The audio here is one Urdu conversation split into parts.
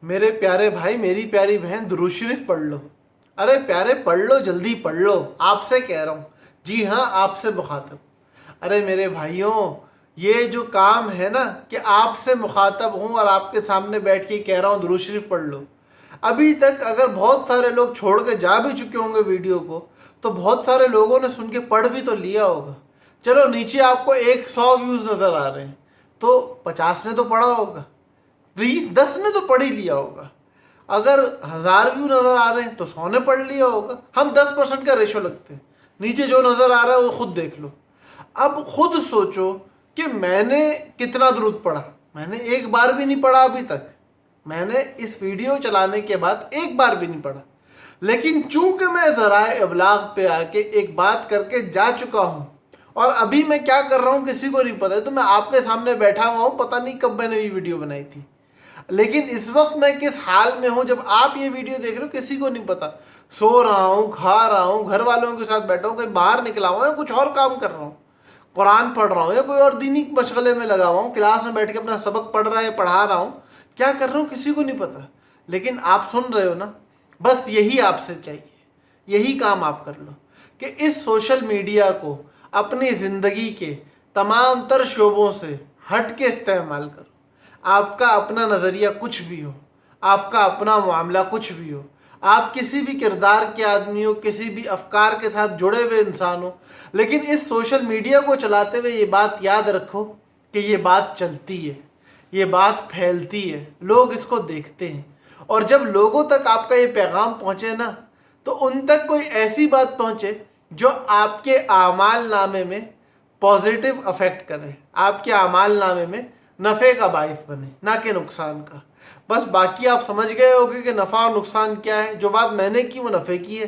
میرے پیارے بھائی میری پیاری بہن درود شریف پڑھ لو. ارے پیارے پڑھ لو, جلدی پڑھ لو, آپ سے کہہ رہا ہوں. جی ہاں, آپ سے مخاطب. ارے میرے بھائیوں, یہ جو کام ہے نا کہ آپ سے مخاطب ہوں اور آپ کے سامنے بیٹھ کے کہہ رہا ہوں درود شریف پڑھ لو, ابھی تک اگر بہت سارے لوگ چھوڑ کے جا بھی چکے ہوں گے ویڈیو کو, تو بہت سارے لوگوں نے سن کے پڑھ بھی تو لیا ہوگا. چلو نیچے آپ کو 100 ویوز نظر آ رہے ہیں, تو 50 نے تو پڑھا ہوگا, 10 نے تو پڑھ ہی لیا ہوگا. اگر 1000 ویو نظر آ رہے ہیں تو 100 نے پڑھ لیا ہوگا. ہم 10% کا ریشو لگتے ہیں. نیچے جو نظر آ رہا ہے وہ خود دیکھ لو. اب خود سوچو کہ میں نے کتنا درود پڑھا. میں نے ایک بار بھی نہیں پڑھا ابھی تک. میں نے اس ویڈیو چلانے کے بعد ایک بار بھی نہیں پڑھا. لیکن چونکہ میں ذرائع ابلاغ پہ آ کے ایک بات کر کے جا چکا ہوں, اور ابھی میں کیا کر رہا ہوں کسی کو نہیں پتا ہے, تو میں آپ کے سامنے بیٹھا ہوا ہوں. پتہ نہیں کب میں نے یہ ویڈیو بنائی تھی, لیکن اس وقت میں کس حال میں ہوں جب آپ یہ ویڈیو دیکھ رہے ہو کسی کو نہیں پتا. سو رہا ہوں, کھا رہا ہوں, گھر والوں کے ساتھ بیٹھا ہوں, کہیں باہر نکلا ہوا ہوں, کچھ اور کام کر رہا ہوں, قرآن پڑھ رہا ہوں, یا کوئی اور دینی مشغلے میں لگا ہوا ہوں, کلاس میں بیٹھ کے اپنا سبق پڑھ رہا ہے یا پڑھا رہا ہوں. کیا کر رہا ہوں کسی کو نہیں پتا, لیکن آپ سن رہے ہو نا. بس یہی آپ سے چاہیے, یہی کام آپ کر لو کہ اس سوشل میڈیا کو اپنی زندگی کے تمام تر شعبوں سے ہٹ کے استعمال کرو. آپ کا اپنا نظریہ کچھ بھی ہو, آپ کا اپنا معاملہ کچھ بھی ہو, آپ کسی بھی کردار کے آدمی ہو, کسی بھی افکار کے ساتھ جڑے ہوئے انسان ہو, لیکن اس سوشل میڈیا کو چلاتے ہوئے یہ بات یاد رکھو کہ یہ بات چلتی ہے, یہ بات پھیلتی ہے, لوگ اس کو دیکھتے ہیں. اور جب لوگوں تک آپ کا یہ پیغام پہنچے نا, تو ان تک کوئی ایسی بات پہنچے جو آپ کے اعمال نامے میں پازیٹیو افیکٹ کرے, آپ کے اعمال نامے میں نفع کا باعث بنے, نہ کہ نقصان کا. بس باقی آپ سمجھ گئے ہوگے کہ نفع اور نقصان کیا ہے. جو بات میں نے کی وہ نفع کی ہے.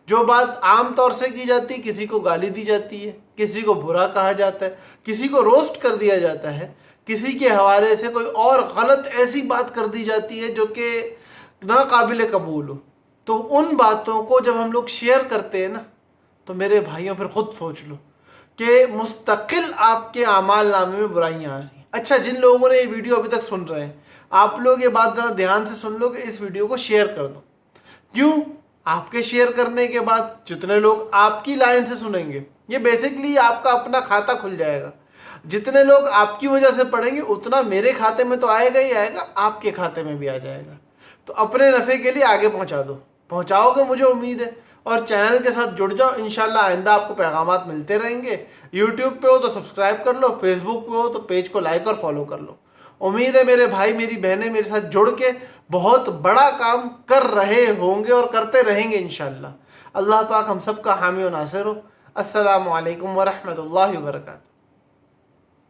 جو بات عام طور سے کی جاتی ہے, کسی کو گالی دی جاتی ہے, کسی کو برا کہا جاتا ہے, کسی کو روسٹ کر دیا جاتا ہے, کسی کے حوالے سے کوئی اور غلط ایسی بات کر دی جاتی ہے جو کہ ناقابل قبول ہو. تو ان باتوں کو جب ہم لوگ شیئر کرتے ہیں نا, تو میرے بھائیوں پھر خود سوچ لو کہ مستقل آپ کے اعمال نامے میں برائیاں آ رہی ہیں. اچھا, جن لوگوں نے یہ ویڈیو ابھی تک سن رہے ہیں, آپ لوگ یہ بات ذرا دھیان سے سن لو کہ اس ویڈیو کو شیئر کر دو. کیوں؟ آپ کے شیئر کرنے کے بعد جتنے لوگ آپ کی لائن سے سنیں گے, یہ بیسیکلی آپ کا اپنا کھاتہ کھل جائے گا. جتنے لوگ آپ کی وجہ سے پڑھیں گے اتنا میرے کھاتے میں تو آئے گا ہی آئے گا, آپ کے کھاتے میں بھی آ جائے گا. تو اپنے نفع کے لیے آگے پہنچا دو, پہنچاؤ گے مجھے امید ہے. اور چینل کے ساتھ جڑ جاؤ, انشاءاللہ آئندہ آپ کو پیغامات ملتے رہیں گے. یوٹیوب پہ ہو تو سبسکرائب کر لو, فیس بک پہ ہو تو پیج کو لائک اور فالو کر لو. امید ہے میرے بھائی میری بہنیں میرے ساتھ جڑ کے بہت بڑا کام کر رہے ہوں گے اور کرتے رہیں گے انشاءاللہ. اللہ پاک ہم سب کا حامی و ناصر ہو. السلام علیکم ورحمۃ اللہ وبرکاتہ.